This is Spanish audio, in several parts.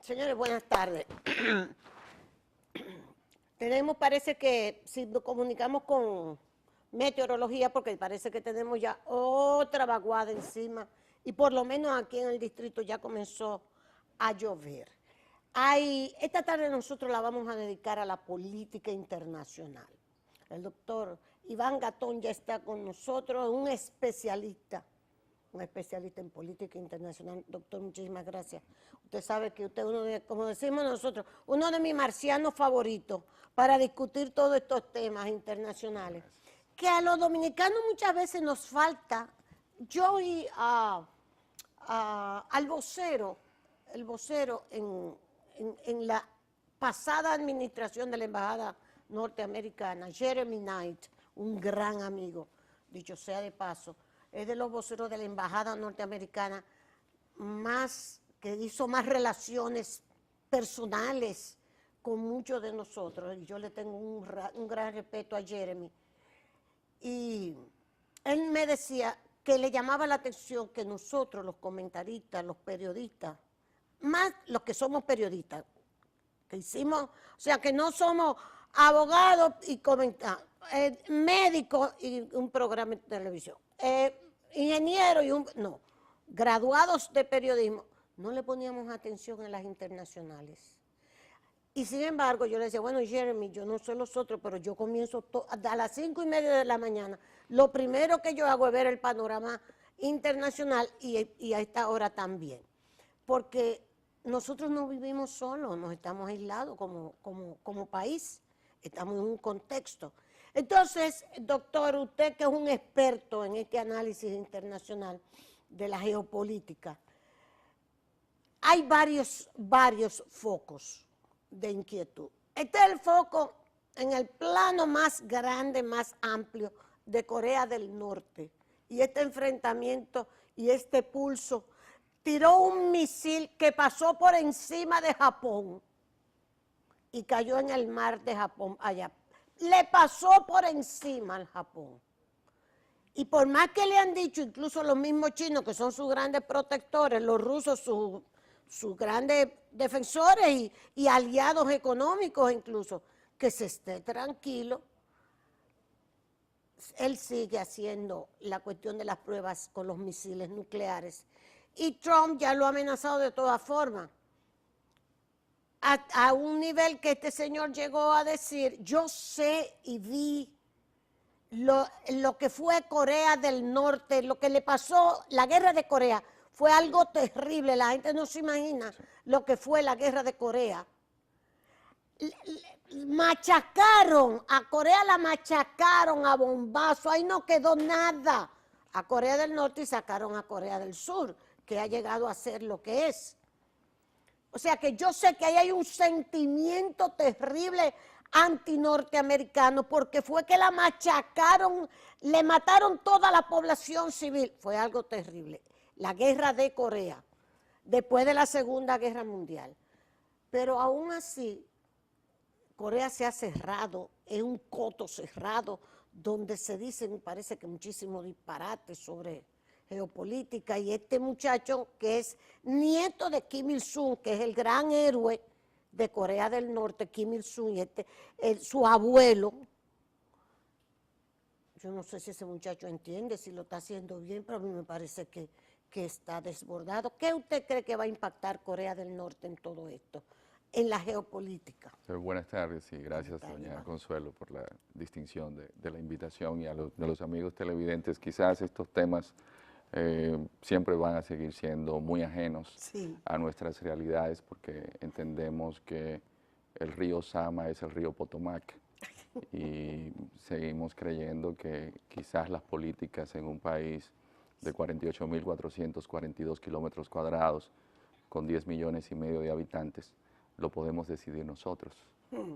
Señores, buenas tardes. Parece que si nos comunicamos con meteorología, porque parece que tenemos ya otra vaguada encima, y por lo menos aquí en el distrito ya comenzó a llover. Esta tarde nosotros la vamos a dedicar a la política internacional. El doctor Iván Gatón ya está con nosotros, un especialista en política internacional. Doctor, muchísimas gracias. Usted sabe que usted es uno de, como decimos nosotros, uno de mis marcianos favoritos para discutir todos estos temas internacionales. Que a los dominicanos muchas veces nos falta. Yo oí al vocero, el vocero en la pasada administración de la embajada norteamericana, Jeremy Knight, un gran amigo, dicho sea de paso, es de los voceros de la embajada norteamericana que hizo más relaciones personales con muchos de nosotros, y yo le tengo un gran respeto a Jeremy. Y él me decía que le llamaba la atención que nosotros, los comentaristas, los periodistas, más los que somos periodistas, que hicimos, o sea, que no somos abogados y médicos y un programa de televisión, ingeniero y no, graduados de periodismo, no le poníamos atención en las internacionales. Y sin embargo, yo le decía, bueno, Jeremy, yo no sé los otros, pero yo comienzo a las 5:30 de la mañana. Lo primero que yo hago es ver el panorama internacional y a esta hora también. Porque nosotros no vivimos solos, nos estamos aislados como país, estamos en un contexto. Entonces, doctor, usted que es un experto en este análisis internacional de la geopolítica, hay varios focos de inquietud. Este es el foco en el plano más grande, más amplio de Corea del Norte. Y este enfrentamiento y este pulso tiró un misil que pasó por encima de Japón y cayó en el mar de Japón allá. Le pasó por encima al Japón. Y por más que le han dicho, incluso los mismos chinos, que son sus grandes protectores, los rusos, sus grandes defensores y aliados económicos incluso, que se esté tranquilo, él sigue haciendo la cuestión de las pruebas con los misiles nucleares. Y Trump ya lo ha amenazado de todas formas, a un nivel que este señor llegó a decir, yo sé y vi lo que fue Corea del Norte, lo que le pasó, la guerra de Corea, fue algo terrible, la gente no se imagina lo que fue la guerra de Corea. Machacaron, a Corea la machacaron a bombazo, ahí no quedó nada. A Corea del Norte y sacaron a Corea del Sur, que ha llegado a ser lo que es. O sea que yo sé que ahí hay un sentimiento terrible antinorteamericano, porque fue que la machacaron, le mataron toda la población civil, fue algo terrible. La guerra de Corea, después de la Segunda Guerra Mundial. Pero aún así, Corea se ha cerrado, es un coto cerrado, donde se dicen, parece que muchísimos disparates sobre geopolítica, y este muchacho que es nieto de Kim Il-sung, que es el gran héroe de Corea del Norte, Kim Il-sung, y su abuelo, yo no sé si ese muchacho entiende, si lo está haciendo bien, pero a mí me parece que está desbordado. ¿Qué usted cree que va a impactar Corea del Norte en todo esto, en la geopolítica? Buenas tardes y gracias, doña Consuelo, por la distinción de la invitación, y de los amigos televidentes. Quizás estos temas siempre van a seguir siendo muy ajenos a nuestras realidades, porque entendemos que el río Sama es el río Potomac y seguimos creyendo que quizás las políticas en un país de 48.442 kilómetros cuadrados con 10,5 millones de habitantes lo podemos decidir nosotros,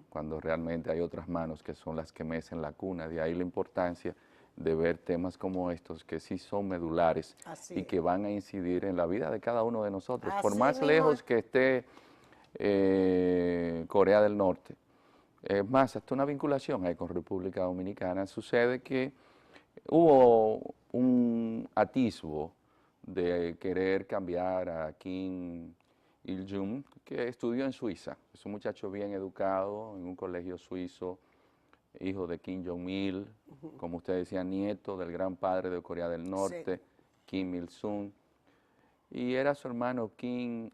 cuando realmente hay otras manos que son las que mecen la cuna. De ahí la importancia de ver temas como estos, que sí son medulares y que van a incidir en la vida de cada uno de nosotros. Por más lejos que esté Corea del Norte, es más, hasta una vinculación hay con República Dominicana. Sucede que hubo un atisbo de querer cambiar a Kim Il-jung, que estudió en Suiza. Es un muchacho bien educado en un colegio suizo, hijo de Kim Jong-il, como usted decía, nieto del gran padre de Corea del Norte, Sí. Kim Il-sung, y era su hermano Kim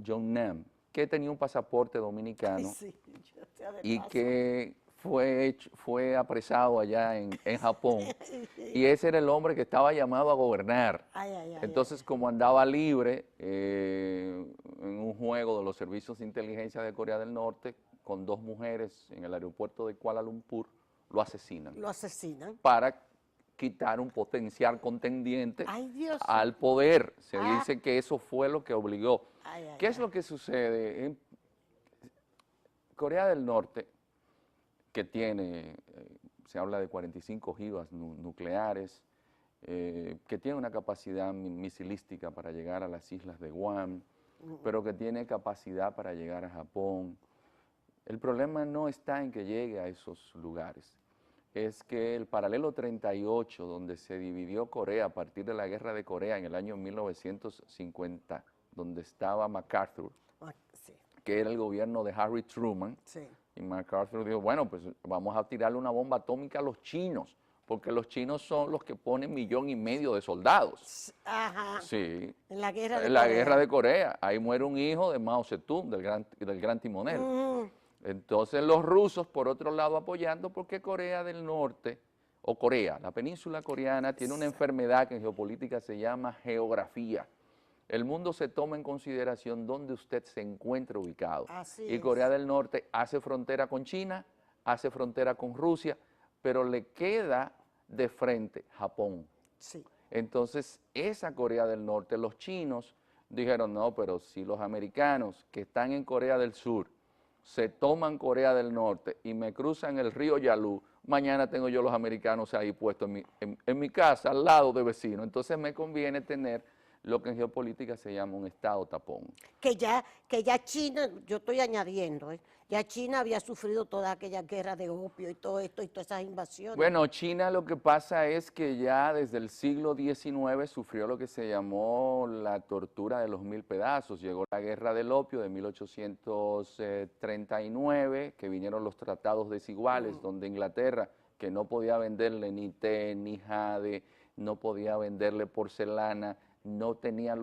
Jong-nam, que tenía un pasaporte dominicano Sí, yo sea de y paso. que fue apresado allá en Japón. Y ese era el hombre que estaba llamado a gobernar. Ay, ay, ay, Entonces, como andaba libre en un juego de los servicios de inteligencia de Corea del Norte, con dos mujeres en el aeropuerto de Kuala Lumpur, lo asesinan lo asesinan. para quitar un potencial contendiente Ay, Dios al poder. Se Ah. dice que eso fue lo que obligó. Ay, ay, ¿Qué es ay. lo que sucede? En Corea del Norte, que tiene, se habla de 45 ojivas nucleares, que tiene una capacidad misilística para llegar a las islas de Guam, pero que tiene capacidad para llegar a Japón. El problema no está en que llegue a esos lugares, es que el paralelo 38, donde se dividió Corea a partir de la Guerra de Corea en el año 1950, donde estaba MacArthur, Ah, sí, que era el gobierno de Harry Truman, sí. y MacArthur dijo, bueno, pues vamos a tirarle una bomba atómica a los chinos, porque los chinos son los que ponen 1,5 millones de soldados. Ajá. Sí, En la guerra de en la Corea. guerra de Corea. Ahí muere un hijo de Mao Zedong, del gran timonel. Ujú. Entonces los rusos, por otro lado, apoyando, porque Corea del Norte, o Corea, la península coreana, tiene una enfermedad que en geopolítica se llama geografía. El mundo se toma en consideración donde usted se encuentra ubicado. Así Y es. Corea del Norte hace frontera con China, hace frontera con Rusia, pero le queda de frente Japón. Sí. Entonces, esa Corea del Norte, los chinos dijeron, no, pero si los americanos que están en Corea del Sur se toman Corea del Norte y me cruzan el río Yalu, mañana tengo yo los americanos ahí puestos en mi casa, al lado de vecino. Entonces me conviene tener lo que en geopolítica se llama un estado tapón. Que ya China, yo estoy añadiendo, ya China había sufrido toda aquella guerra de opio y todo esto y todas esas invasiones. Bueno, China lo que pasa es que ya desde el siglo XIX sufrió lo que se llamó la tortura de los 1000 pedazos. Llegó la guerra del opio de 1839, que vinieron los tratados desiguales, donde Inglaterra, que no podía venderle ni té, ni jade, no podía venderle porcelana, no tenía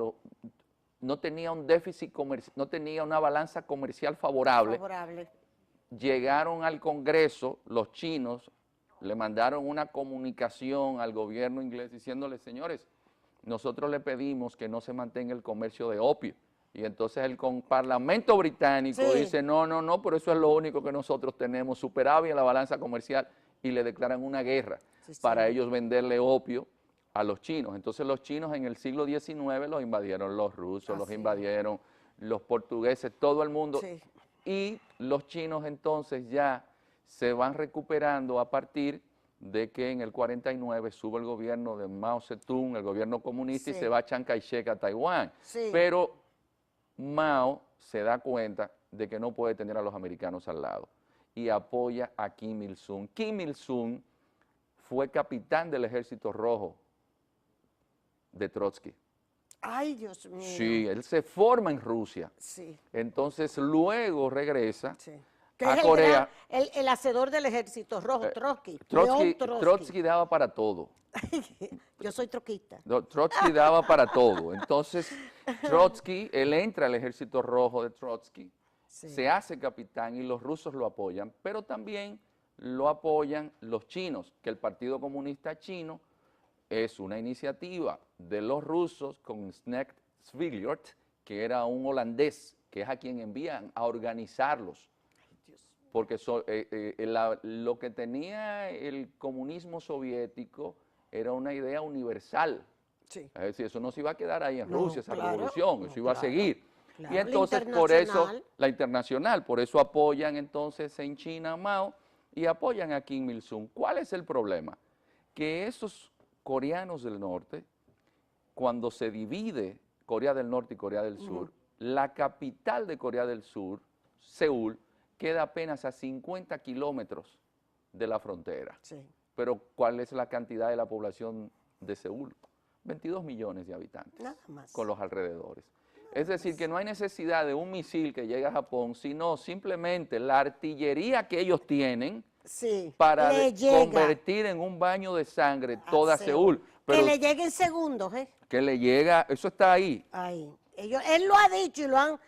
un déficit comercial, no tenía una balanza comercial favorable. Llegaron al Congreso, los chinos le mandaron una comunicación al gobierno inglés diciéndole, señores, nosotros le pedimos que no se mantenga el comercio de opio. Y entonces el Parlamento británico dice, no, pero eso es lo único que nosotros tenemos, superávit en la balanza comercial, y le declaran una guerra para ellos venderle opio a los chinos. Entonces los chinos en el siglo XIX los invadieron los rusos, los invadieron los portugueses, todo el mundo. Sí. Y los chinos entonces ya se van recuperando a partir de que en el 49 sube el gobierno de Mao Zedong, el gobierno comunista, y se va Chiang Kai-shek a Taiwán. Sí. Pero Mao se da cuenta de que no puede tener a los americanos al lado y apoya a Kim Il-sung. Kim Il-sung fue capitán del Ejército Rojo de Trotsky. Ay, Dios mío. Sí, él se forma en Rusia. Sí. Entonces luego regresa Que a es Corea. el hacedor del Ejército Rojo, Trotsky. Trotsky daba para todo. Yo soy troquista. No, Trotsky daba para todo. Entonces, Trotsky, él entra al Ejército Rojo de Trotsky, se hace capitán y los rusos lo apoyan, pero también lo apoyan los chinos, que el Partido Comunista Chino es una iniciativa de los rusos con Snecht Sviljot, que era un holandés, que es a quien envían a organizarlos. Porque lo que tenía el comunismo soviético era una idea universal. Sí. Es decir, eso no se iba a quedar ahí en Rusia, esa revolución, eso iba a claro, seguir. claro. Y entonces por eso, la internacional, por eso apoyan entonces en China a Mao y apoyan a Kim Il-sung. ¿Cuál es el problema? Que esos coreanos del norte, cuando se divide Corea del Norte y Corea del Sur, la capital de Corea del Sur, Seúl, queda apenas a 50 kilómetros de la frontera. Sí. Pero ¿cuál es la cantidad de la población de Seúl? 22 millones de habitantes. Nada más. Con los alrededores. Es decir, que no hay necesidad de un misil que llegue a Japón, sino simplemente la artillería que ellos tienen Sí, para le llega convertir en un baño de sangre a toda Seúl. Seúl. Que Pero le llegue en segundos, ¿eh? que le llega, eso está ahí. Ahí. Él lo ha dicho y lo han...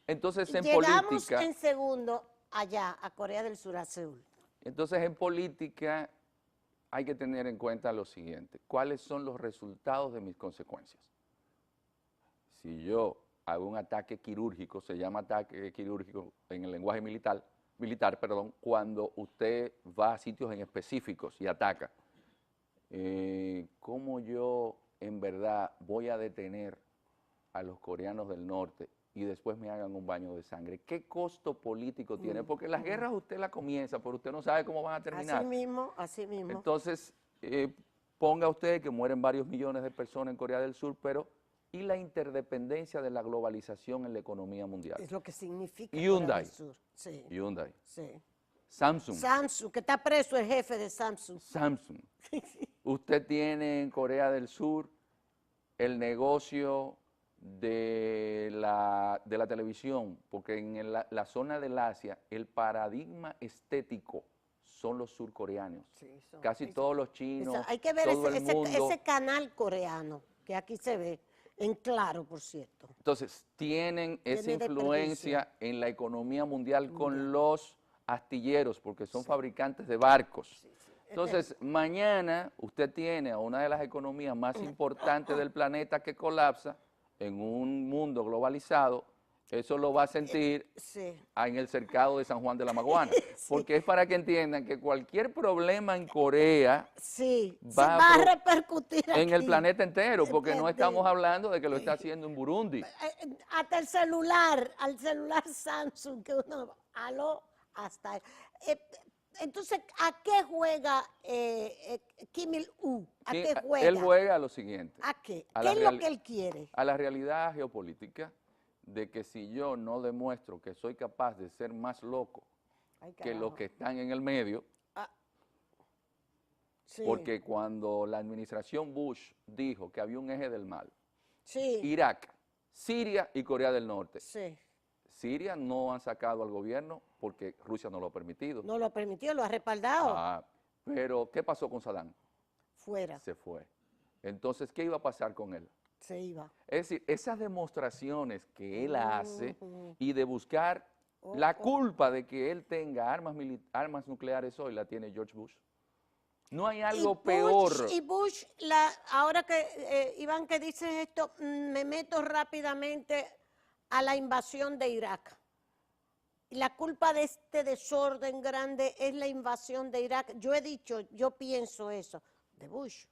Entonces en Llegamos política, en segundo allá, a Corea del Sur, a Seúl. hay que tener en cuenta lo siguiente: ¿cuáles son los resultados de mis consecuencias? Si yo hago un ataque quirúrgico, se llama ataque quirúrgico en el lenguaje militar, cuando usted va a sitios en específicos y ataca. ¿Cómo yo en verdad voy a detener a los coreanos del norte y después me hagan un baño de sangre? ¿Qué costo político tiene? Porque las guerras usted las comienza, pero usted no sabe cómo van a terminar. Así mismo, así mismo. Entonces, ponga usted que mueren varios millones de personas en Corea del Sur, pero ¿y la interdependencia de la globalización en la economía mundial? Es lo que significa Hyundai. Corea del Sur. Sí, Hyundai. sí. Samsung. Samsung, que está preso el jefe de Samsung. Samsung. Usted tiene en Corea del Sur el negocio de la televisión, porque en la zona del Asia el paradigma estético son los surcoreanos. Sí, Casi todos los chinos, hay que ver todo el mundo. ese canal coreano, que aquí se ve en claro, por cierto. Entonces, tienen esa Tiene influencia en la economía mundial con los astilleros, porque son fabricantes de barcos. Sí, sí. Entonces, mañana usted tiene a una de las economías más importantes del planeta que colapsa en un mundo globalizado. Eso lo va a sentir en el cercado de San Juan de la Maguana, porque es para que entiendan que cualquier problema en Corea va a repercutir en el aquí. planeta entero, porque no estamos hablando de que lo está haciendo en Burundi. Hasta el celular, al celular Samsung, que uno aló hasta... entonces, ¿a qué juega Kim Il-sung? ¿A qué juega? Él juega a lo siguiente. ¿A qué? ¿Qué es lo que él quiere? A la realidad geopolítica de que si yo no demuestro que soy capaz de ser más loco que los que están en el medio, porque cuando la administración Bush dijo que había un eje del mal, Irak, Siria y Corea del Norte, Siria no han sacado al gobierno porque Rusia no lo ha permitido. No lo ha permitido, lo ha respaldado. Pero ¿qué pasó con Saddam? Fuera. Se fue. Entonces, ¿qué iba a pasar con él? Se iba. Es decir, esas demostraciones que él hace y de buscar la culpa de que él tenga armas nucleares hoy la tiene George Bush. No hay algo peor. Y Bush, ahora que Iván que dice esto, me meto rápidamente a la invasión de Irak. La culpa de este desorden grande es la invasión de Irak. Yo he dicho, yo pienso eso, de Bush.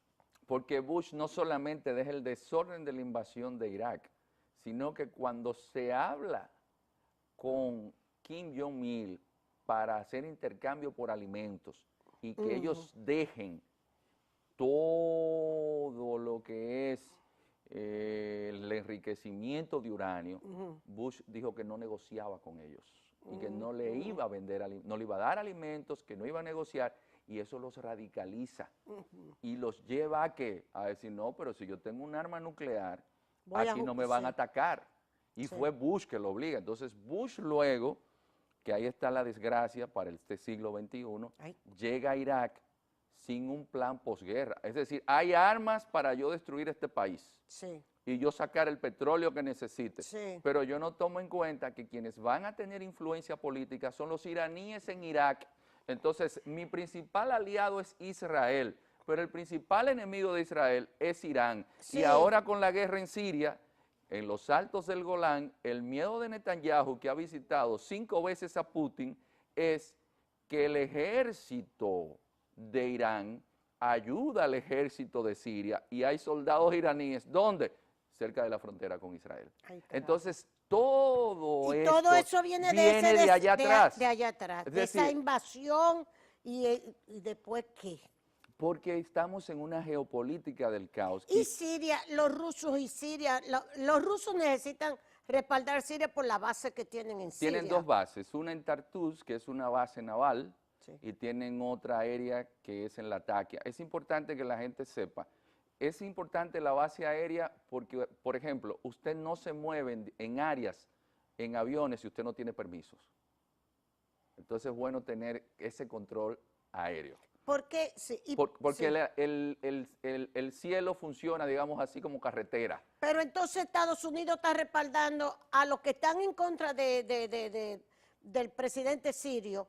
Porque Bush no solamente deja el desorden de la invasión de Irak, sino que cuando se habla con Kim Jong-il para hacer intercambio por alimentos y que ellos dejen todo lo que es el enriquecimiento de uranio, Bush dijo que no negociaba con ellos y que no le iba a vender, no le iba a dar alimentos, que no iba a negociar, y eso los radicaliza y los lleva a ¿qué? A decir, no, pero si yo tengo un arma nuclear, aquí no me van a atacar. Y fue Bush que lo obliga. Entonces Bush luego, que ahí está la desgracia para este siglo XXI, llega a Irak sin un plan posguerra. Es decir, hay armas para yo destruir este país y yo sacar el petróleo que necesite. Pero yo no tomo en cuenta que quienes van a tener influencia política son los iraníes en Irak. Entonces, mi principal aliado es Israel, pero el principal enemigo de Israel es Irán. Y ahora con la guerra en Siria, en los altos del Golán, el miedo de Netanyahu, que ha visitado 5 veces a Putin, es que el ejército de Irán ayuda al ejército de Siria y hay soldados iraníes, ¿dónde? Cerca de la frontera con Israel. Entonces, todo eso viene de allá atrás. De allá atrás, de esa invasión y después ¿qué? Porque estamos en una geopolítica del caos. Y Siria, los rusos y Siria, los rusos necesitan respaldar Siria por la base que tienen en Siria. Tienen 2 bases, una en Tartus, que es una base naval, y tienen otra aérea que es en Latakia. Es importante que la gente sepa es importante la base aérea porque, por ejemplo, usted no se mueve en áreas, en aviones, si usted no tiene permisos. Entonces es bueno tener ese control aéreo. Porque, sí, Porque sí. el cielo funciona, digamos así, como carretera. Pero entonces Estados Unidos está respaldando a los que están en contra del presidente sirio,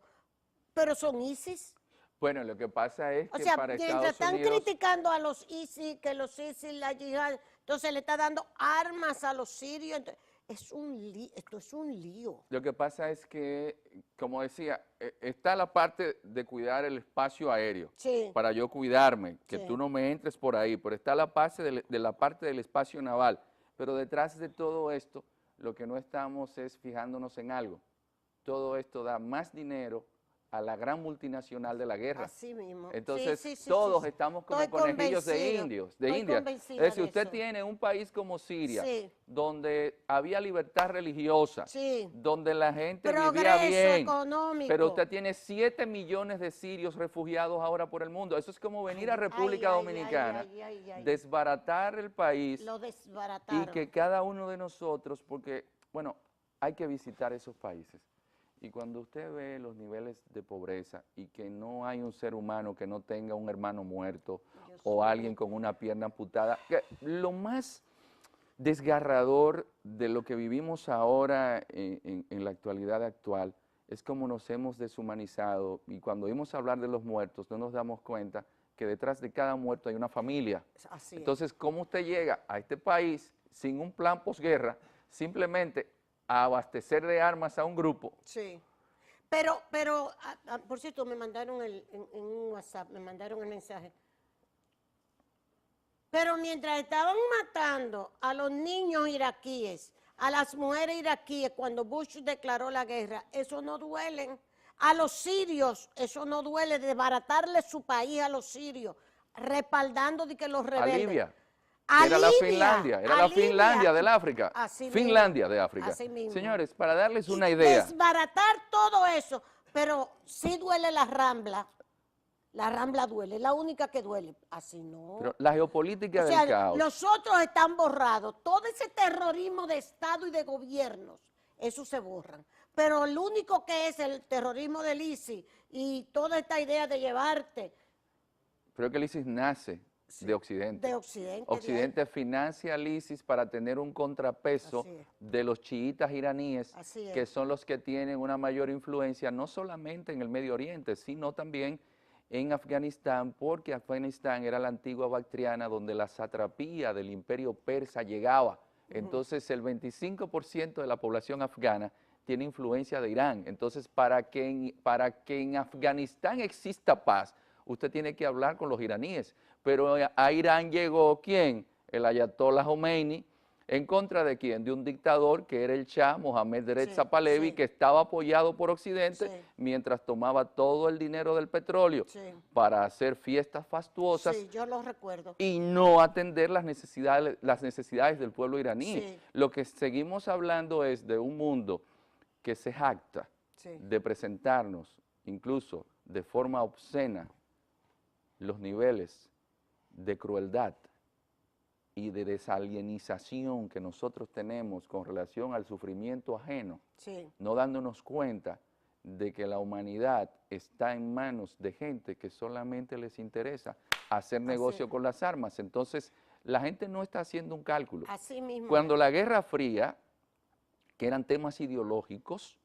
pero son ISIS. Bueno, lo que pasa es O que sea, para mientras Estados están Unidos... criticando a los ISIS, que los ISIS, la yihad, entonces le está dando armas a los sirios. Entonces, esto es un lío. Lo que pasa es que, como decía, está la parte de cuidar el espacio aéreo, Sí. para yo cuidarme, que Sí. tú no me entres por ahí, pero está la parte de la parte del espacio naval. Pero detrás de todo esto, lo que no estamos es fijándonos en algo. Todo esto da más dinero a la gran multinacional de la guerra. Así mismo. Entonces, Sí, sí, sí, todos sí. estamos como Estoy conejillos de convencida. indios, de Estoy India. convencida Es decir, de usted eso. tiene un país como Siria, Sí. donde había libertad religiosa, Sí. donde la gente vivía Progreso bien, económico. pero usted tiene 7 millones de sirios refugiados ahora por el mundo. Eso es como venir a República Dominicana, desbaratar el país Lo desbarataron. y que cada uno de nosotros, porque, bueno, hay que visitar esos países. Y cuando usted ve los niveles de pobreza y que no hay un ser humano que no tenga un hermano muerto o alguien con una pierna amputada, lo más desgarrador de lo que vivimos ahora en la actualidad actual es cómo nos hemos deshumanizado y cuando oímos hablar de los muertos no nos damos cuenta que detrás de cada muerto hay una familia. Así es. Entonces, ¿cómo usted llega a este país sin un plan posguerra, simplemente a abastecer de armas a un grupo? Sí. Por cierto, me mandaron en un WhatsApp, me mandaron el mensaje. Pero mientras estaban matando a los niños iraquíes, a las mujeres iraquíes, cuando Bush declaró la guerra, eso no duele. A los sirios, eso no duele, desbaratarle su país a los sirios, respaldando de que los rebeldes. A Libia. A Era la Libia, Finlandia, era a la Libia. Finlandia del África. Así Finlandia mismo, de África. así mismo. Señores, para darles una Y idea. desbaratar todo eso, pero sí duele la Rambla. La Rambla duele, la única que duele. Así no. Pero la geopolítica O sea, del caos. los otros están borrados. Todo ese terrorismo de Estado y de gobiernos, eso se borran. Pero el único que es el terrorismo del ISIS y toda esta idea de llevarte. Creo que el ISIS nace de Occidente. De Occidente. Occidente financia al ISIS para tener un contrapeso de los chiitas iraníes, que son los que tienen una mayor influencia, no solamente en el Medio Oriente, sino también en Afganistán, porque Afganistán era la antigua Bactriana donde la satrapía del imperio persa llegaba. Entonces el 25% de la población afgana tiene influencia de Irán. Entonces para que en Afganistán exista paz, usted tiene que hablar con los iraníes. Pero a Irán llegó, ¿quién? El ayatollah Khomeini, ¿en contra de quién? De un dictador que era el Shah, Mohammad Reza Pahlavi, que estaba apoyado por Occidente mientras tomaba todo el dinero del petróleo para hacer fiestas fastuosas. Sí, yo lo recuerdo. Y no atender las necesidades del pueblo iraní. Lo que seguimos hablando es de un mundo que se jacta de presentarnos, incluso de forma obscena, los niveles de crueldad y de desalienización que nosotros tenemos con relación al sufrimiento ajeno, no dándonos cuenta de que la humanidad está en manos de gente que solamente les interesa hacer negocio con las armas. Entonces, la gente no está haciendo un cálculo. Así mismo. Cuando la Guerra Fría, que eran temas ideológicos,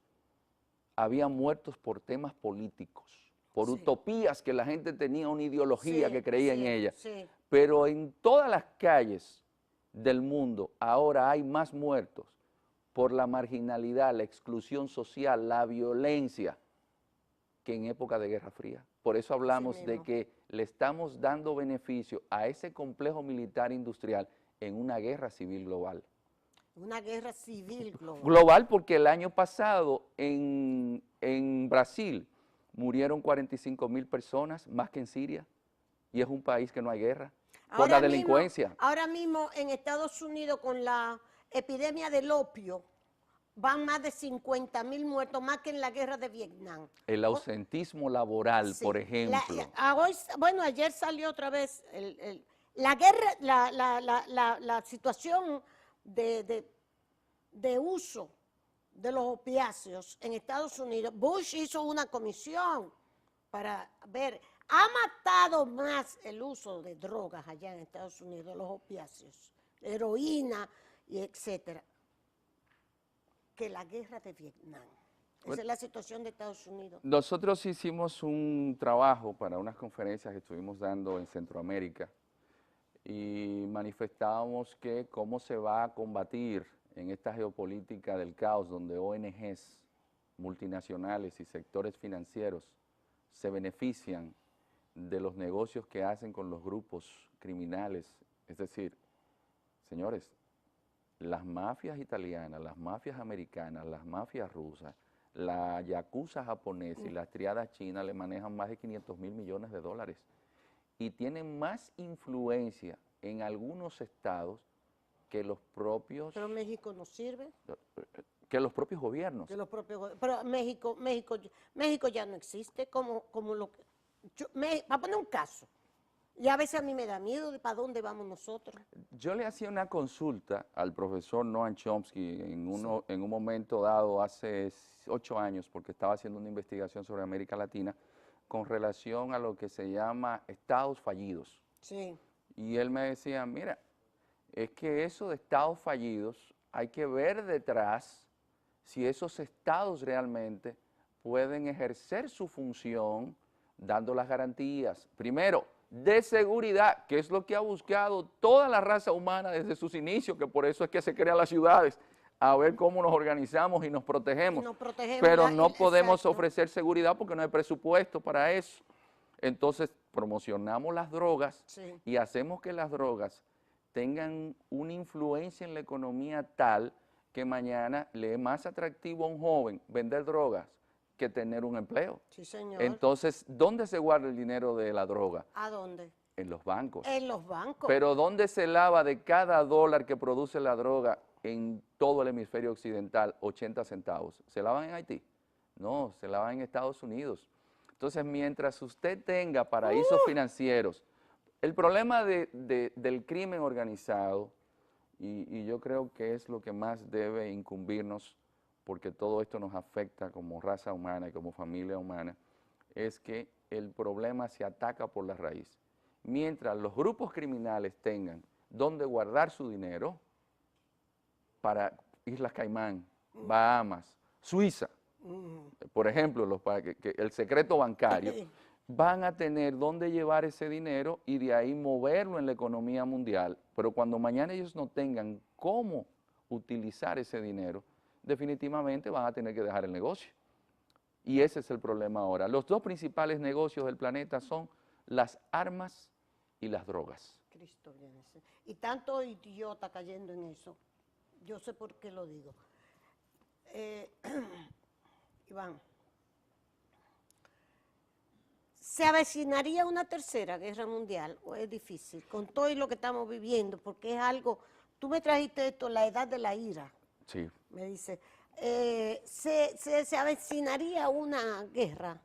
había muertos por temas políticos, por utopías que la gente tenía una ideología que creía en ella. Pero en todas las calles del mundo ahora hay más muertos por la marginalidad, la exclusión social, la violencia, que en época de Guerra Fría. Por eso hablamos de que le estamos dando beneficio a ese complejo militar industrial en una guerra civil global. Una guerra civil global. Global porque el año pasado en Brasil murieron 45,000 personas, más que en Siria, y es un país que no hay guerra, por la delincuencia. Ahora mismo en Estados Unidos con la epidemia del opio, van más de 50,000 muertos, más que en la guerra de Vietnam. El ausentismo laboral, por ejemplo. Bueno, ayer salió otra vez La guerra, la situación de uso de los opiáceos en Estados Unidos, Bush hizo una comisión para ver, ha matado más el uso de drogas allá en Estados Unidos, los opiáceos, heroína y etcétera, que la guerra de Vietnam. Esa es la situación de Estados Unidos. Nosotros hicimos un trabajo para unas conferencias que estuvimos dando en Centroamérica y manifestábamos que cómo se va a combatir en esta geopolítica del caos donde ONGs multinacionales y sectores financieros se benefician de los negocios que hacen con los grupos criminales. Es decir, señores, las mafias italianas, las mafias americanas, las mafias rusas, la yakuza japonesa y las triadas chinas le manejan más de 500.000 millones de dólares y tienen más influencia en algunos estados que los propios... Pero México no sirve. Que los propios gobiernos. Que los propios, pero México ya no existe como lo que... Va a poner un caso, y a veces a mí me da miedo de para dónde vamos nosotros. Yo le hacía una consulta al profesor Noam Chomsky en un momento dado hace 8 años, porque estaba haciendo una investigación sobre América Latina con relación a lo que se llama estados fallidos. Sí. Y él me decía, mira, es que eso de estados fallidos hay que ver detrás si esos estados realmente pueden ejercer su función dando las garantías, primero, de seguridad, que es lo que ha buscado toda la raza humana desde sus inicios, que por eso es que se crean las ciudades, a ver cómo nos organizamos y nos protegemos. Pero no podemos ofrecer seguridad porque no hay presupuesto para eso. Entonces, promocionamos las drogas y hacemos que las drogas tengan una influencia en la economía tal que mañana le es más atractivo a un joven vender drogas que tener un empleo. Sí, señor. Entonces, ¿dónde se guarda el dinero de la droga? ¿A dónde? En los bancos. En los bancos. Pero ¿dónde se lava de cada dólar que produce la droga en todo el hemisferio occidental 80 centavos? ¿Se lavan en Haití? No, se lavan en Estados Unidos. Entonces, mientras usted tenga paraísos financieros, el problema del crimen organizado, y yo creo que es lo que más debe incumbirnos, porque todo esto nos afecta como raza humana y como familia humana, es que el problema se ataca por la raíz. Mientras los grupos criminales tengan donde guardar su dinero, para Islas Caimán, Bahamas, Suiza, por ejemplo, el secreto bancario, van a tener dónde llevar ese dinero y de ahí moverlo en la economía mundial. Pero cuando mañana ellos no tengan cómo utilizar ese dinero, definitivamente van a tener que dejar el negocio. Y ese es el problema ahora. Los dos principales negocios del planeta son las armas y las drogas. Cristo viene. Y tanto idiota cayendo en eso. Yo sé por qué lo digo. Iván, ¿se avecinaría una tercera guerra mundial o es difícil con todo lo que estamos viviendo? Porque es algo, tú me trajiste esto, la edad de la ira. Sí. Me dice, ¿se avecinaría una guerra,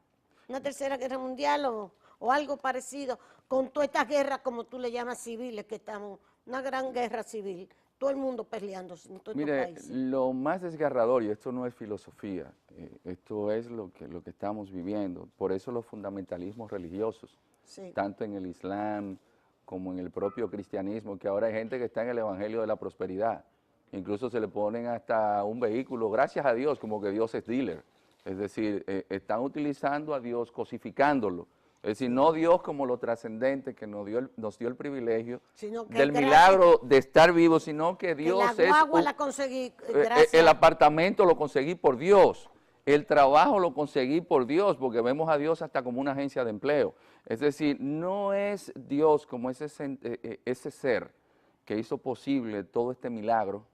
una tercera guerra mundial o algo parecido con todas estas guerras, como tú le llamas civiles, que estamos, una gran guerra civil, todo el mundo peleándose en todos estos países? Lo más desgarrador, y esto no es filosofía, esto es lo que estamos viviendo, por eso los fundamentalismos religiosos, tanto en el Islam como en el propio cristianismo, que ahora hay gente que está en el evangelio de la prosperidad. Incluso se le ponen hasta un vehículo, gracias a Dios, como que Dios es dealer. Es decir, están utilizando a Dios, cosificándolo. Es decir, no Dios como lo trascendente que nos dio el privilegio del milagro de estar vivos, sino que Dios es... La guagua la conseguí, gracias. El apartamento lo conseguí por Dios. El trabajo lo conseguí por Dios, porque vemos a Dios hasta como una agencia de empleo. Es decir, no es Dios como ese ser que hizo posible todo este milagro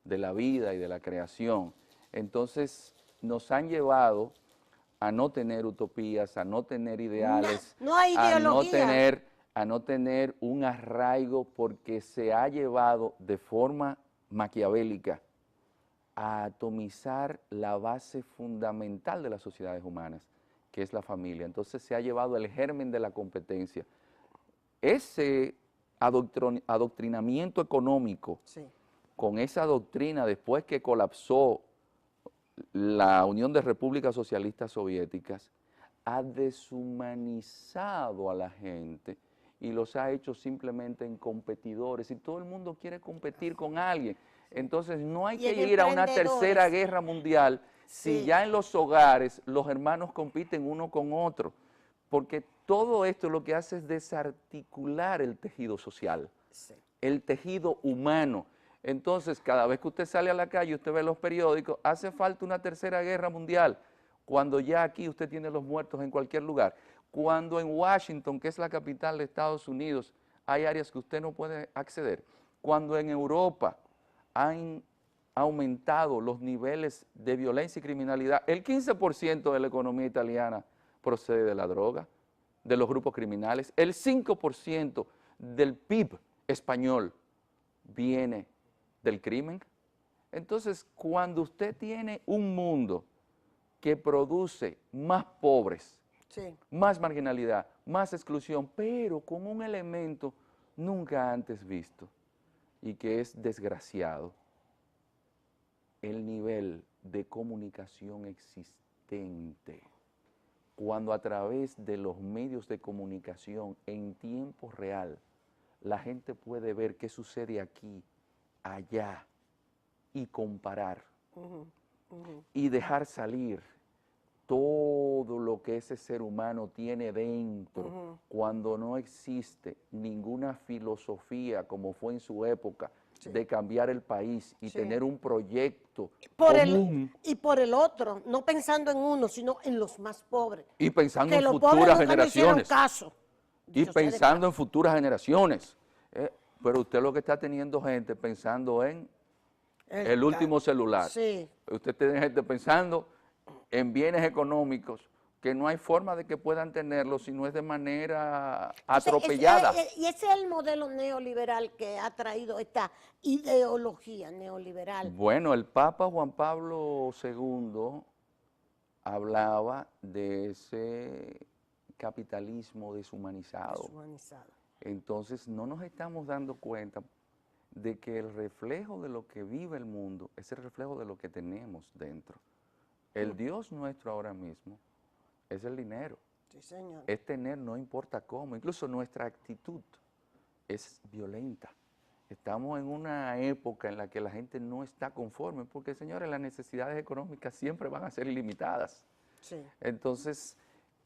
de la vida y de la creación. Entonces nos han llevado a no tener utopías, a no tener ideales, no hay ideología, a no tener un arraigo, porque se ha llevado de forma maquiavélica a atomizar la base fundamental de las sociedades humanas, que es la familia. Entonces se ha llevado el germen de la competencia. Ese adoctrinamiento económico, Sí. con esa doctrina después que colapsó la Unión de Repúblicas Socialistas Soviéticas, ha deshumanizado a la gente y los ha hecho simplemente en competidores, y todo el mundo quiere competir con alguien. Entonces no hay Y que en ir a una tercera emprendedores. guerra mundial si Sí. ya en los hogares los hermanos compiten uno con otro, porque todo esto lo que hace es desarticular el tejido social, Sí. el tejido humano. Entonces, cada vez que usted sale a la calle, usted ve los periódicos, hace falta una tercera guerra mundial, cuando ya aquí usted tiene los muertos en cualquier lugar. Cuando en Washington, que es la capital de Estados Unidos, hay áreas que usted no puede acceder. Cuando en Europa han aumentado los niveles de violencia y criminalidad, el 15% de la economía italiana procede de la droga, de los grupos criminales, el 5% del PIB español viene del crimen. Entonces, cuando usted tiene un mundo que produce más pobres, Sí. más marginalidad, más exclusión, pero con un elemento nunca antes visto y que es desgraciado, el nivel de comunicación existente. Cuando a través de los medios de comunicación en tiempo real la gente puede ver qué sucede aquí, allá, y comparar, y dejar salir todo lo que ese ser humano tiene dentro, cuando no existe ninguna filosofía, como fue en su época, de cambiar el país y Sí. tener un proyecto Por común. y por el otro, no pensando en uno, sino en los más pobres. Y pensando Que en los pobres futuras nunca nos hicieron generaciones. caso. Y Dicho sea de pensando paso. en futuras generaciones. Pero usted lo que está teniendo gente pensando en el último celular. Sí. Usted tiene gente pensando en bienes económicos que no hay forma de que puedan tenerlos si no es de manera atropellada. Y ese es el modelo neoliberal que ha traído esta ideología neoliberal. Bueno, el Papa Juan Pablo II hablaba de ese capitalismo deshumanizado. Deshumanizado. Entonces no nos estamos dando cuenta de que el reflejo de lo que vive el mundo es el reflejo de lo que tenemos dentro. El Dios nuestro ahora mismo es el dinero, Sí, señor. es tener no importa cómo, incluso nuestra actitud es violenta. Estamos en una época en la que la gente no está conforme porque, señores, las necesidades económicas siempre van a ser ilimitadas. Sí. Entonces,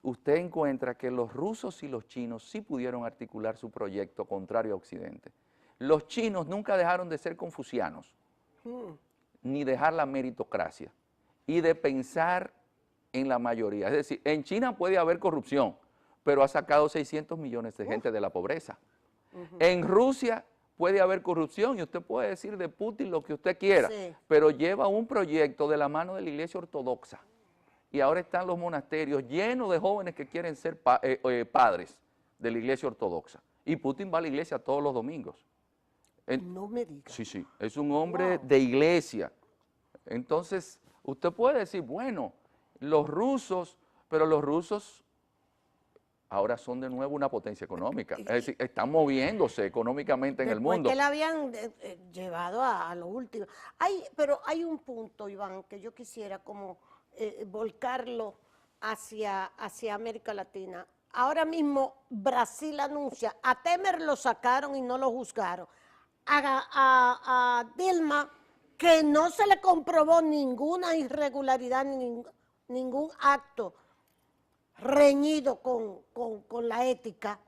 usted encuentra que los rusos y los chinos sí pudieron articular su proyecto contrario a Occidente. Los chinos nunca dejaron de ser confucianos, ni dejar la meritocracia, y de pensar en la mayoría. Es decir, en China puede haber corrupción, pero ha sacado 600 millones de gente de la pobreza. En Rusia puede haber corrupción, y usted puede decir de Putin lo que usted quiera, Sí. pero lleva un proyecto de la mano de la Iglesia Ortodoxa. Y ahora están los monasterios llenos de jóvenes que quieren ser padres de la Iglesia Ortodoxa. Y Putin va a la iglesia todos los domingos. No me diga. Sí, sí, es un hombre de iglesia. Entonces, usted puede decir, bueno, los rusos, pero los rusos ahora son de nuevo una potencia económica. Es decir, están moviéndose económicamente en el Después mundo. que la habían llevado a lo último. Pero hay un punto, Iván, que yo quisiera como volcarlo hacia América Latina. Ahora mismo Brasil anuncia, a Temer lo sacaron y no lo juzgaron. A Dilma, que no se le comprobó ninguna irregularidad, ningún acto reñido con la ética,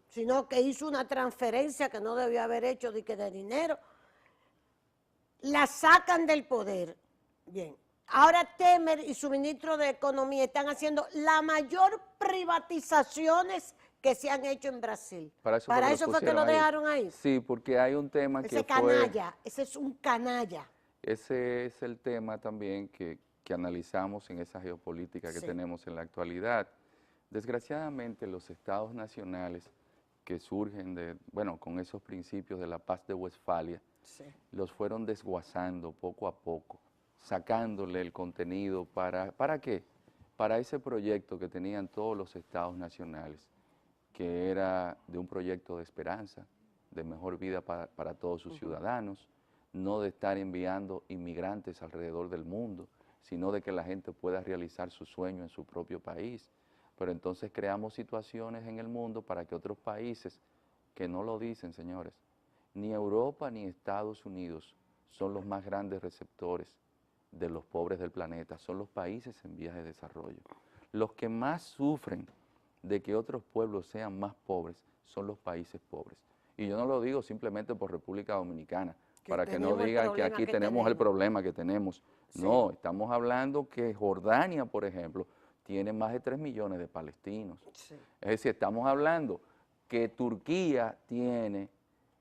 sino que hizo una transferencia que no debió haber hecho de dinero, la sacan del poder. Bien, ahora Temer y su ministro de Economía están haciendo la mayor privatizaciones que se han hecho en Brasil. Para eso fue que lo dejaron ahí. Sí, porque hay un tema Ese que fue... canalla, ese es un canalla. Ese es el tema también que analizamos en esa geopolítica que Sí. tenemos en la actualidad. Desgraciadamente, los estados nacionales que surgen con esos principios de la paz de Westfalia, Sí. los fueron desguazando poco a poco, sacándole el contenido ¿para qué? Para ese proyecto que tenían todos los estados nacionales, que era de un proyecto de esperanza, de mejor vida para todos sus ciudadanos, no de estar enviando inmigrantes alrededor del mundo, sino de que la gente pueda realizar su sueño en su propio país. Pero entonces creamos situaciones en el mundo para que otros países, que no lo dicen, señores, ni Europa ni Estados Unidos son los más grandes receptores de los pobres del planeta, son los países en vías de desarrollo. Los que más sufren de que otros pueblos sean más pobres son los países pobres. Y yo no lo digo simplemente por República Dominicana, para que no digan que aquí tenemos el problema que tenemos. Sí. No, estamos hablando que Jordania, por ejemplo, tiene más de 3 millones de palestinos. Sí. Es decir, estamos hablando que Turquía tiene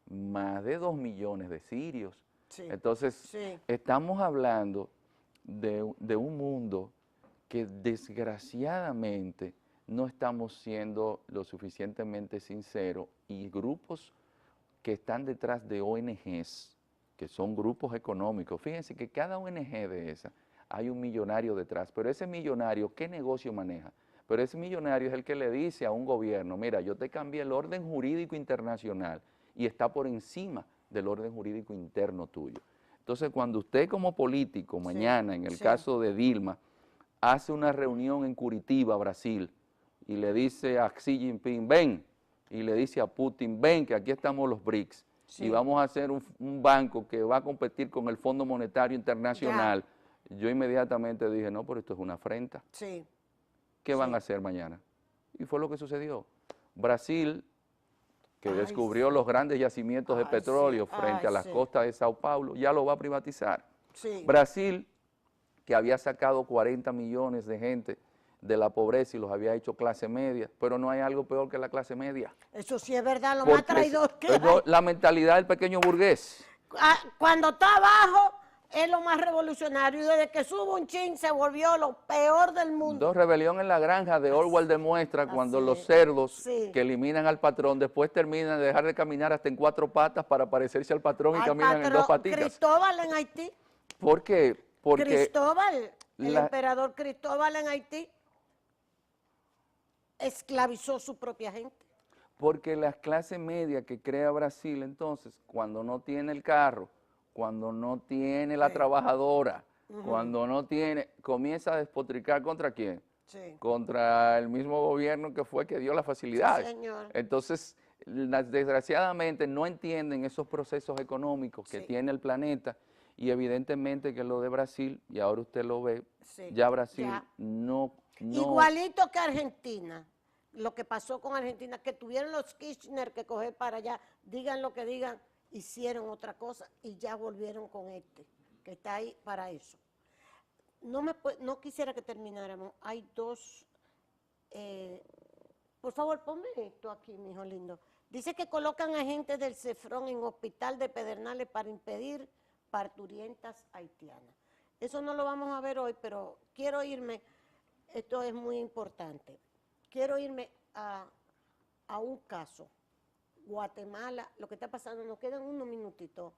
más de 2 millones de sirios. Sí. Entonces, estamos hablando de un mundo que desgraciadamente no estamos siendo lo suficientemente sinceros, y grupos que están detrás de ONGs, que son grupos económicos. Fíjense que cada ONG de esa hay un millonario detrás, pero ese millonario, ¿qué negocio maneja? Pero ese millonario es el que le dice a un gobierno, mira, yo te cambié el orden jurídico internacional y está por encima del orden jurídico interno tuyo. Entonces, cuando usted como político, mañana, en el caso de Dilma, hace una reunión en Curitiba, Brasil, y le dice a Xi Jinping, ven, y le dice a Putin, ven, que aquí estamos los BRICS, y vamos a hacer un banco que va a competir con el Fondo Monetario Internacional. Yo inmediatamente dije, no, pero esto es una afrenta. ¿Qué van a hacer mañana? Y fue lo que sucedió. Brasil, que descubrió los grandes yacimientos de petróleo frente a las costas de Sao Paulo, ya lo va a privatizar. Brasil, que había sacado 40 millones de gente de la pobreza y los había hecho clase media, pero no hay algo peor que la clase media. Eso sí es verdad, lo más traidor que hay. La mentalidad del pequeño burgués. Cuando está abajo es lo más revolucionario, y desde que sube un chin se volvió lo peor del mundo. Rebelión en la granja de Orwell demuestra cuando los cerdos que eliminan al patrón después terminan de dejar de caminar hasta en 4 patas para parecerse al patrón y caminan en 2 patitas. Cristóbal en Haití. ¿Por qué? Porque Cristóbal, el emperador Cristóbal en Haití esclavizó su propia gente. Porque la clase media que crea Brasil, entonces, cuando no tiene el carro, cuando no tiene la trabajadora, cuando no tiene, comienza a despotricar ¿contra quién? Contra el mismo gobierno que fue que dio las facilidades. Señor. Entonces, desgraciadamente no entienden esos procesos económicos que tiene el planeta, y evidentemente que lo de Brasil, y ahora usted lo ve, ya Brasil no... Igualito que Argentina, lo que pasó con Argentina, que tuvieron los Kirchner que coger para allá, digan lo que digan, hicieron otra cosa y ya volvieron con que está ahí para eso. No quisiera que termináramos. Hay dos, por favor, ponme esto aquí, mi hijo lindo. Dice que colocan agentes del Cefrón en hospital de Pedernales para impedir parturientas haitianas. Eso no lo vamos a ver hoy, pero quiero irme, esto es muy importante, quiero irme a un caso. Guatemala, lo que está pasando, nos quedan unos minutitos,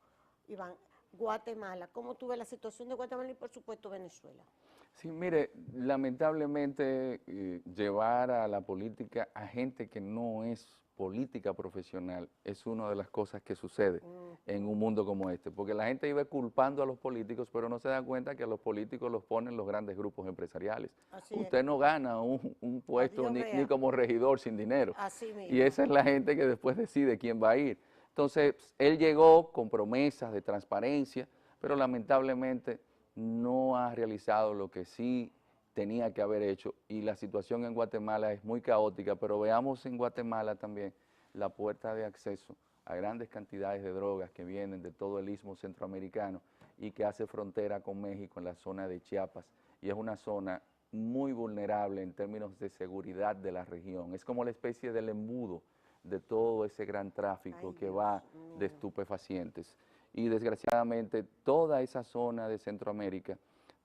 Iván. Guatemala, ¿cómo tú ves la situación de Guatemala y por supuesto Venezuela? Sí, mire, lamentablemente llevar a la política a gente que no es política profesional es una de las cosas que sucede en un mundo como este, porque la gente iba culpando a los políticos, pero no se da cuenta que a los políticos los ponen los grandes grupos empresariales. Usted no gana un puesto ni como regidor sin dinero. Y esa es la gente que después decide quién va a ir. Entonces, él llegó con promesas de transparencia, pero lamentablemente no ha realizado lo que sí tenía que haber hecho, y la situación en Guatemala es muy caótica, pero veamos en Guatemala también la puerta de acceso a grandes cantidades de drogas que vienen de todo el istmo centroamericano y que hace frontera con México en la zona de Chiapas, y es una zona muy vulnerable en términos de seguridad de la región. Es como la especie del embudo de todo ese gran tráfico que va de estupefacientes. Y desgraciadamente toda esa zona de Centroamérica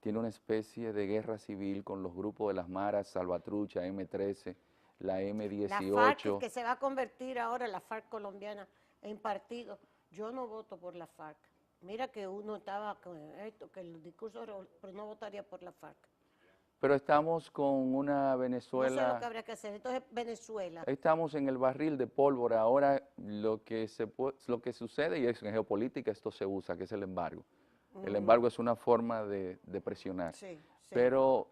tiene una especie de guerra civil con los grupos de las maras, Salvatrucha, M13, la M18. La FARC, que se va a convertir ahora la FARC colombiana en partido. Yo no voto por la FARC. Mira que uno estaba con esto, que el discurso, pero no votaría por la FARC. Pero estamos con una No sé lo que Venezuela, habría que hacer. Entonces, Venezuela. estamos en el barril de pólvora. Ahora lo que sucede, y es en geopolítica esto se usa, que es el embargo. El embargo es una forma de presionar. Sí, sí. Pero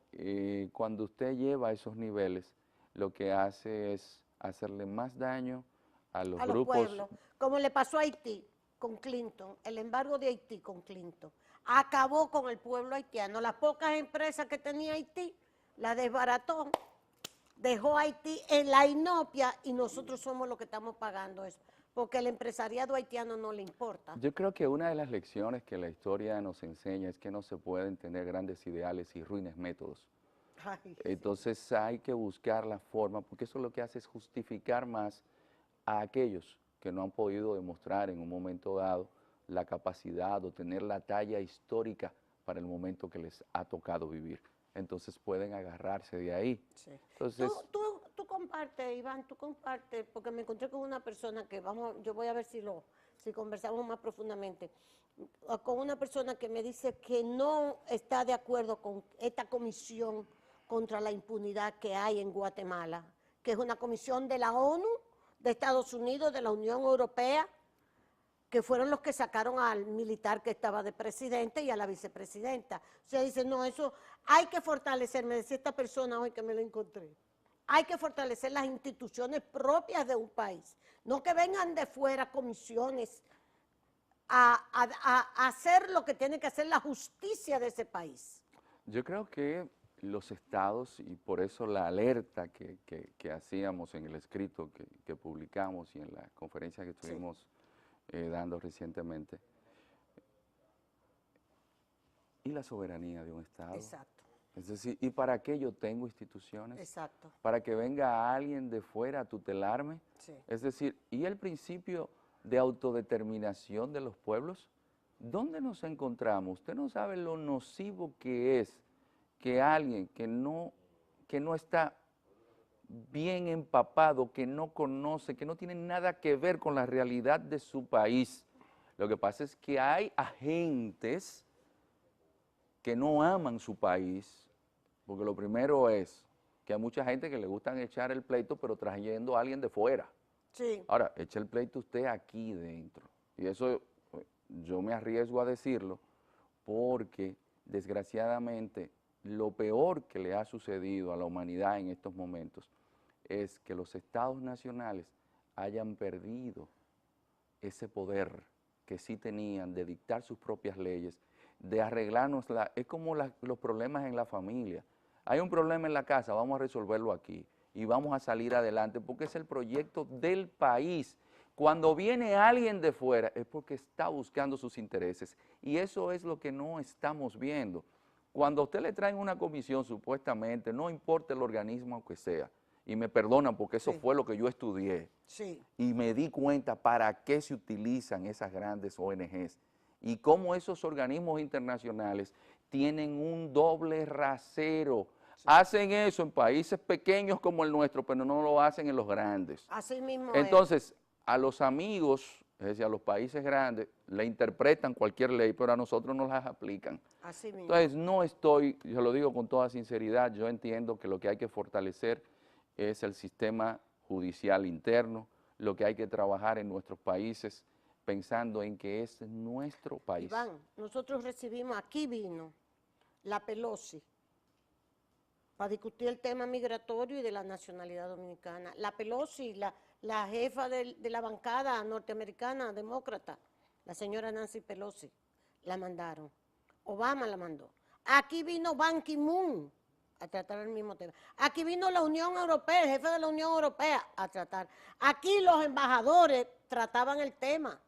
cuando usted lleva a esos niveles, lo que hace es hacerle más daño a los A los grupos. pueblos, como le pasó a Haití con Clinton, el embargo de Haití con Clinton, acabó con el pueblo haitiano. Las pocas empresas que tenía Haití, la desbarató, dejó a Haití en la inopia y nosotros somos los que estamos pagando eso, porque el empresariado haitiano no le importa. Yo creo que una de las lecciones que la historia nos enseña es que no se pueden tener grandes ideales y ruines métodos. Ay, Entonces hay que buscar la forma, porque eso lo que hace es justificar más a aquellos que no han podido demostrar en un momento dado la capacidad o tener la talla histórica para el momento que les ha tocado vivir. Entonces pueden agarrarse de ahí. sí. Entonces, Tú compartes, Iván, tú compartes, porque me encontré con una persona que yo voy a ver si conversamos más profundamente, con una persona que me dice que no está de acuerdo con esta comisión contra la impunidad que hay en Guatemala, que es una comisión de la ONU, de Estados Unidos, de la Unión Europea, que fueron los que sacaron al militar que estaba de presidente y a la vicepresidenta. O sea, dice, no, eso hay que fortalecer, me decía esta persona hoy que me lo encontré, hay que fortalecer las instituciones propias de un país, no que vengan de fuera comisiones a hacer lo que tiene que hacer la justicia de ese país. yo creo que los estados, y por eso la alerta que hacíamos en el escrito que publicamos y en la conferencia que estuvimos dando recientemente, y la soberanía de un estado. Exacto. Es decir, ¿y para qué yo tengo instituciones? Exacto. Para que venga alguien de fuera a tutelarme. Sí. Es decir, ¿y el principio de autodeterminación de los pueblos? ¿Dónde nos encontramos? Usted no sabe lo nocivo que es que alguien que no está bien empapado, que no conoce, que no tiene nada que ver con la realidad de su país. Lo que pasa es que hay agentes que no aman su país, porque lo primero es que hay mucha gente que le gustan echar el pleito, pero trayendo a alguien de fuera. Sí. Ahora, eche el pleito usted aquí dentro. Y eso yo me arriesgo a decirlo porque, desgraciadamente, lo peor que le ha sucedido a la humanidad en estos momentos es que los estados nacionales hayan perdido ese poder que sí tenían de dictar sus propias leyes, de arreglarnos, es como los problemas en la familia. Hay un problema en la casa, vamos a resolverlo aquí y vamos a salir adelante porque es el proyecto del país. Cuando viene alguien de fuera es porque está buscando sus intereses y eso es lo que no estamos viendo. Cuando a usted le traen una comisión, supuestamente, no importa el organismo que sea, y me perdonan porque eso fue lo que yo estudié, Sí. y me di cuenta para qué se utilizan esas grandes ONGs y cómo esos organismos internacionales tienen un doble rasero. Hacen eso en países pequeños como el nuestro, pero no lo hacen en los grandes. Así mismo Entonces, a los amigos, es decir, a los países grandes, le interpretan cualquier ley, pero a nosotros no las aplican. así mismo. Entonces, no estoy, yo lo digo con toda sinceridad, yo entiendo que lo que hay que fortalecer es el sistema judicial interno, lo que hay que trabajar en nuestros países, pensando en que es nuestro país. Iván, nosotros recibimos, aquí vino la Pelosi para discutir el tema migratorio y de la nacionalidad dominicana. La Pelosi, la jefa de la bancada norteamericana, demócrata, la señora Nancy Pelosi, la mandaron. Obama la mandó. Aquí vino Ban Ki-moon a tratar el mismo tema. Aquí vino la Unión Europea, el jefe de la Unión Europea a tratar. Aquí los embajadores trataban el tema.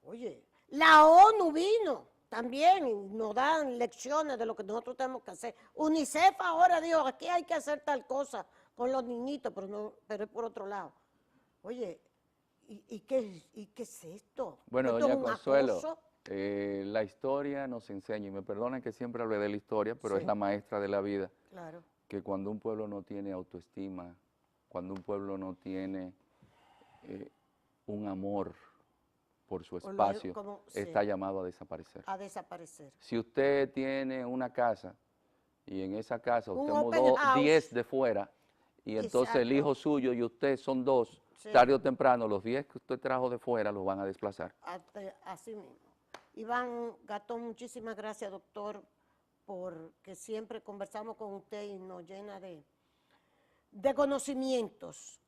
Oye, la ONU vino también y nos dan lecciones de lo que nosotros tenemos que hacer. UNICEF ahora dijo, aquí hay que hacer tal cosa con los niñitos, pero es por otro lado. Oye, ¿y qué es esto? Bueno, ¿Esto doña es un Consuelo, acoso? la historia nos enseña, y me perdonen que siempre hable de la historia, pero Sí. es la maestra de la vida, Claro. que cuando un pueblo no tiene autoestima, cuando un pueblo no tiene un amor por su espacio, sí, está llamado a desaparecer. a desaparecer. Si usted tiene una casa y en esa casa Un usted open mudó house. 10 de fuera, y entonces el Exacto. hijo suyo y usted son 2, Sí. tarde o temprano los 10 que usted trajo de fuera los van a desplazar. Así mismo. Iván Gatón, muchísimas gracias, doctor, porque siempre conversamos con usted y nos llena de conocimientos,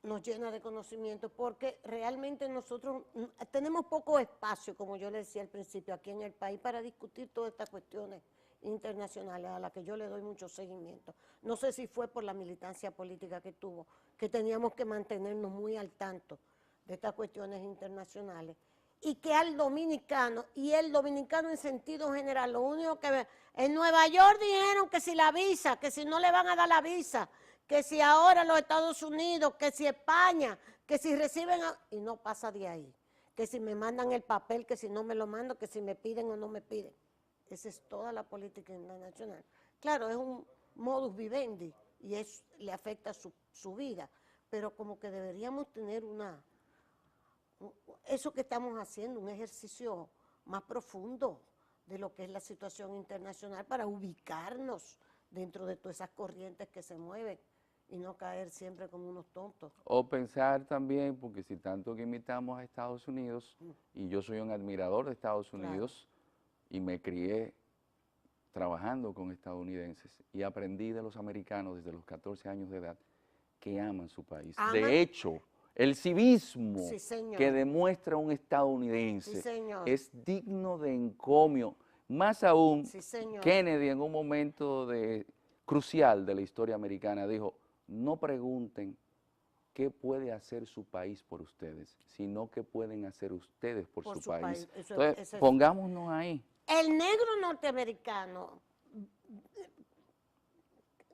porque realmente nosotros tenemos poco espacio, como yo le decía al principio, aquí en el país para discutir todas estas cuestiones internacionales a las que yo le doy mucho seguimiento. No sé si fue por la militancia política que tuvo, que teníamos que mantenernos muy al tanto de estas cuestiones internacionales, y que al dominicano, y el dominicano en sentido general, lo único que ve, en Nueva York dijeron que si la visa, que si no le van a dar la visa, que si ahora los Estados Unidos, que si España, que si reciben, y no pasa de ahí, que si me mandan el papel, que si no me lo mando, que si me piden o no me piden. Esa es toda la política internacional. Claro, es un modus vivendi y le afecta su vida, pero como que deberíamos tener eso que estamos haciendo, un ejercicio más profundo de lo que es la situación internacional para ubicarnos dentro de todas esas corrientes que se mueven y no caer siempre como unos tontos. O pensar también, porque si tanto que imitamos a Estados Unidos, y yo soy un admirador de Estados Unidos, y me crié trabajando con estadounidenses, y aprendí de los americanos desde los 14 años de edad, que aman su país. ¿Aman? De hecho, el civismo Sí, señor. que demuestra un estadounidense Sí, señor. es digno de encomio. Más aún, Sí, señor. Kennedy en un momento crucial de la historia americana dijo, no pregunten qué puede hacer su país por ustedes, sino qué pueden hacer ustedes por su país. Entonces, pongámonos ahí. El negro norteamericano,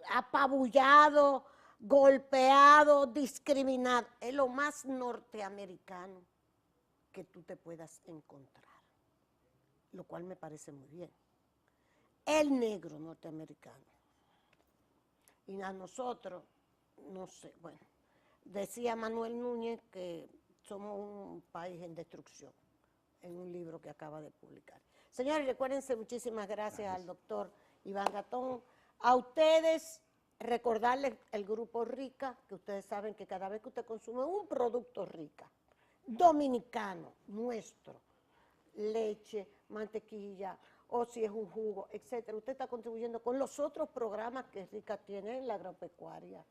apabullado, golpeado, discriminado, es lo más norteamericano que tú te puedas encontrar, lo cual me parece muy bien. El negro norteamericano. Y a nosotros, no sé, bueno, decía Manuel Núñez que somos un país en destrucción, en un libro que acaba de publicar. Señores, recuérdense, muchísimas gracias al doctor Iván Gatón. A ustedes, recordarles el grupo Rica, que ustedes saben que cada vez que usted consume un producto Rica, dominicano, nuestro, leche, mantequilla, o si es un jugo, etcétera, usted está contribuyendo con los otros programas que Rica tiene en la agropecuaria,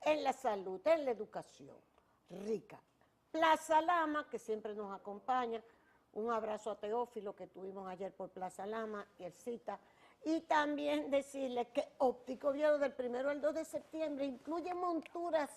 en la salud, en la educación. Rica. Plaza Lama, que siempre nos acompaña. Un abrazo a Teófilo que tuvimos ayer por Plaza Lama y el cita. Y también decirles que Óptico Oviedo del 1 al 2 de septiembre incluye monturas,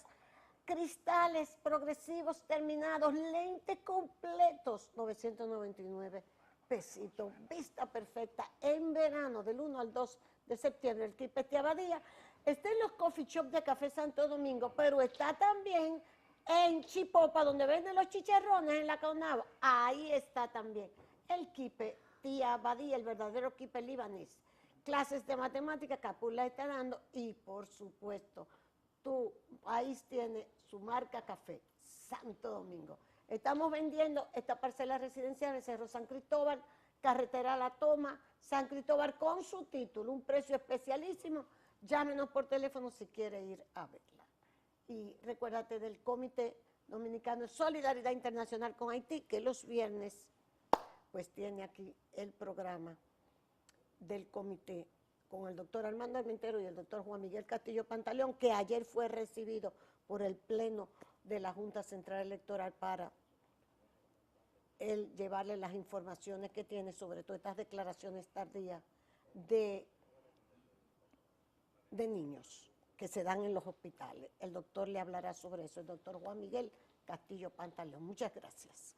cristales progresivos terminados, lentes completos, 999 pesitos, vista perfecta en verano del 1 al 2 de septiembre. El Quipete Abadía está en los coffee shops de Café Santo Domingo, pero está también en Chipopa, donde venden los chicharrones en la Caonaba. Ahí está también el Quipe Tía Abadía, el verdadero Quipe libanés. Clases de matemáticas, Capula está dando, y por supuesto, tu país tiene su marca café, Santo Domingo. Estamos vendiendo esta parcela residencial en Cerro San Cristóbal, carretera La Toma, San Cristóbal, con su título, un precio especialísimo. Llámenos por teléfono si quiere ir a verla. Y recuérdate del Comité Dominicano de Solidaridad Internacional con Haití, que los viernes pues tiene aquí el programa del comité con el doctor Armando Armentero y el doctor Juan Miguel Castillo Pantaleón, que ayer fue recibido por el Pleno de la Junta Central Electoral para él llevarle las informaciones que tiene sobre todas estas declaraciones tardías de niños que se dan en los hospitales. El doctor le hablará sobre eso, el doctor Juan Miguel Castillo Pantaleón. Muchas gracias.